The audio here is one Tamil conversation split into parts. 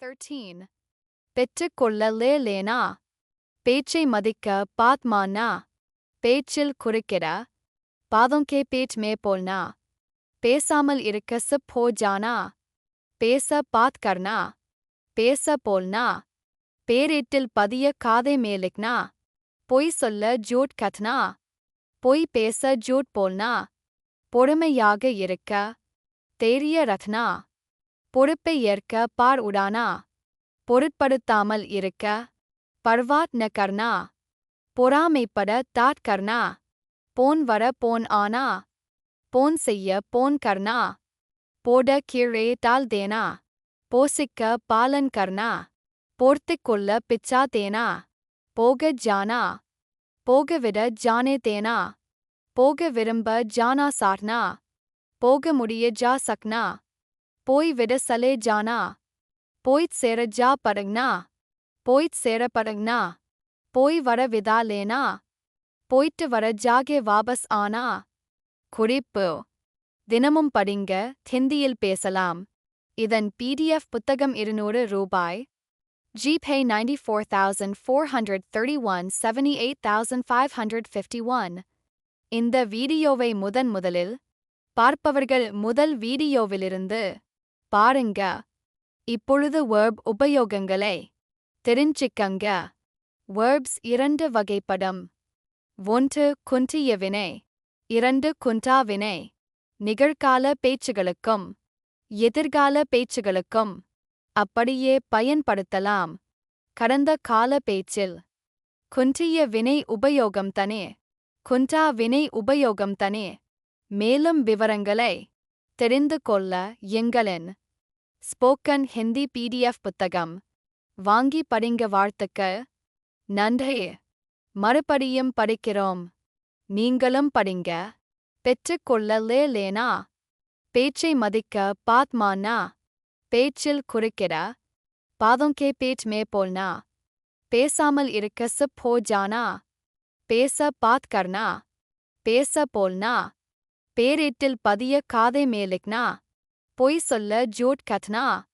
13. பெற்றுக்கொள்ள லேனா பேச்சை மதிக்க பாத்மானா பேச்சில் குறுக்கிட பாதோங்கே பேச் மே போல்னா பேசாமல் இருக்க சிப் ஹோ ஜானா பேச பாத் கர்னா பேச போல்னா பேரேட்டில் பதிய காதை மேலிக்னா பொய் சொல்ல ஜூட் கத்னா பொய் பேச ஜூட் போல்னா பொறுமையாக இருக்க தேரிய ரத்னா பொறுப்பை ஏற்க பார் உடானா பொருட்படுத்தாமல் இருக்க பர்வாத் ந கர்னா பொறாமைப்பட தாட் கர்னா போன் வர போன் ஆனா போன் செய்ய போன் கர்னா போட கீழே டால் தேனா போசிக்க பாலன் கர்னா போர்த்திக் கொள்ள பிச்சா தேனா போக ஜானா போகவிட ஜானே தேனா போக விரும்ப ஜானா சாட்னா போக முடிய ஜா சக்னா போய் விட சலே ஜானா போய்த் சேர ஜா படக்னா போய்த் சேர படக்னா போய் வர விதா லேனா போய்ட்டு வர ஜாகே வாபஸ் ஆனா குறிப்பு தினமும் படிங்க ஹிந்தியில் பேசலாம். இதன் PDF புத்தகம் 200 ரூபாய். GPay 94,431 78,551. இந்த வீடியோவை முதலில் பார்ப்பவர்கள் முதல் வீடியோவிலிருந்து பாருங்க. இப்பொழுது verb உபயோகங்களை தெரிஞ்சிக்கங்க. verbs 2 வகைப்படும். 1 குன்றிய வினை 2 குன்றா வினை. நிகழ்கால பேச்சுகளுக்கும் எதிர்கால பேச்சுகளுக்கும் அப்படியே பயன்படுத்தலாம். கடந்த கால பேச்சில் குன்றிய வினை உபயோகம் தனி, குன்றா வினை உபயோகம் தனி. மேலும் விவரங்களை தெரிந்து கொள்ள எங்களின் ஸ்போக்கன் ஹிந்தி PDF புத்தகம் வாங்கி படிங்க. வாழ்த்துக்கள். நன்றி. மறுபடியும் படிக்கிறோம். நீங்களும் படிங்க. பெற்றுக்கொள்ள லேனா பேச்சை மதிக்க பாத்மானா பேச்சில் குறுக்கிட பாதோங்கே பேச் மே போல்னா பேசாமல் இருக்க சிப் ஹோ ஜானா பேச பாத் கர்னா பேச போல்னா பேரேட்டில் பதிய காதை மேலிக்னா பொய் சொல்ல ஜூட் கத்னா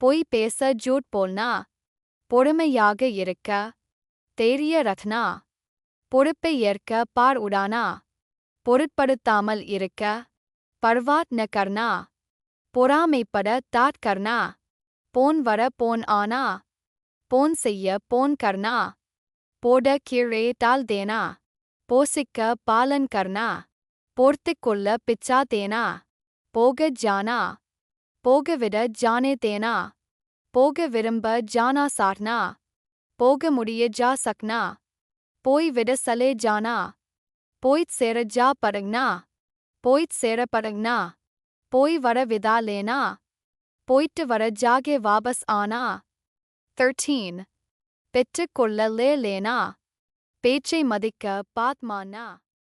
பொய் பேச ஜூட் போல்னா பொறுமையாக இருக்க தேரிய ரத்னா பொறுப்பை ஏற்க பார் உடானா பொருட்படுத்தாமல் இருக்க பர்வாத் ந கர்னா பொறாமைப்பட தாட் கர்னா போன் வர போன் ஆனா போன் செய்ய போன் கர்னா போட கீழே டால் தேனா போசிக்க பாலன் கர்னா போர்த்திக் கொள்ள பிச்சா தேனா போக ஜானா போகவிட ஜானே தேனா போக விரும்ப ஜானா சாட்னா போக முடிய ஜா சக்னா போய் விட சலே ஜானா போய்த் சேர ஜா படக்னா போய்த் சேர படக்னா போய் வர விதா லேனா போய்ட்டு வர ஜாகே வாபஸ் ஆனா. 13. பெற்றுக்கொள்ள லேனா பேச்சை மதிக்க பாத்மானா